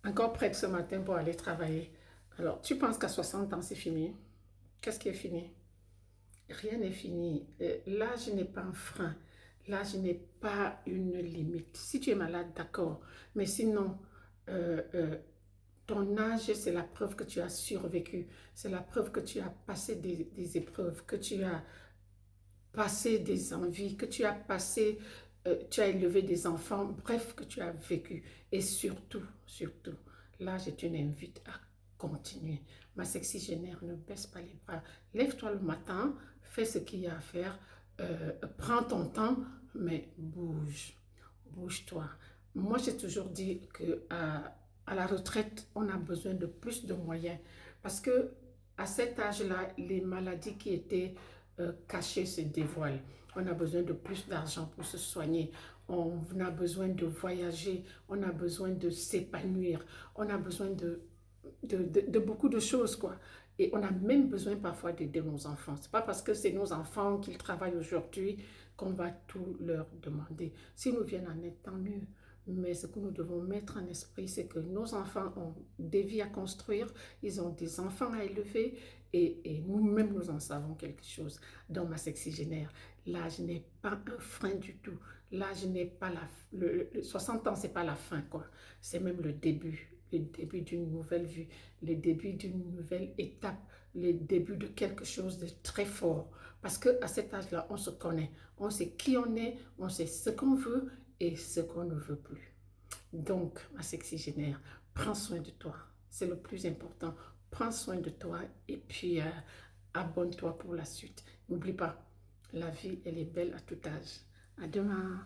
Encore prête ce matin pour aller travailler. Alors, tu penses qu'à 60 ans, c'est fini? Qu'est-ce qui est fini? Rien n'est fini. L'âge n'est pas un frein. L'âge n'est pas une limite. Si tu es malade, d'accord. Mais sinon, euh, euh, ton âge, c'est la preuve que tu as survécu. C'est la preuve que tu as passé des épreuves, que tu as passé des envies, que tu as passé, tu as élevé des enfants, bref, que tu as vécu. Et surtout, surtout, là, je te invite à continuer. Ma sexy génère, ne baisse pas les bras. Lève-toi le matin, fais ce qu'il y a à faire, prends ton temps, mais bouge, bouge-toi. Moi, j'ai toujours dit que à la retraite, on a besoin de plus de moyens parce que à cet âge-là, les maladies qui étaient cachées se dévoilent. On a besoin de plus d'argent pour se soigner. On a besoin de voyager. On a besoin de s'épanouir. On a besoin de beaucoup de choses, quoi. Et on a même besoin parfois d'aider nos enfants. C'est pas parce que c'est nos enfants qu'ils travaillent aujourd'hui qu'on va tout leur demander. S'ils nous viennent en aide, tant mieux. Mais ce que nous devons mettre en esprit, c'est que nos enfants ont des vies à construire, ils ont des enfants à élever et nous-mêmes, nous en savons quelque chose. Dans ma sexygénaire, l'âge n'est pas un frein du tout. L'âge n'est pas la... 60 ans, c'est pas la fin, quoi. C'est même le début d'une nouvelle vie, le début d'une nouvelle étape, le début de quelque chose de très fort. Parce qu'à cet âge-là, on se connaît, on sait qui on est, on sait ce qu'on veut et ce qu'on ne veut plus. Donc, ma sexygénaire, prends soin de toi. C'est le plus important. Prends soin de toi et puis abonne-toi pour la suite. N'oublie pas, la vie, elle est belle à tout âge. À demain.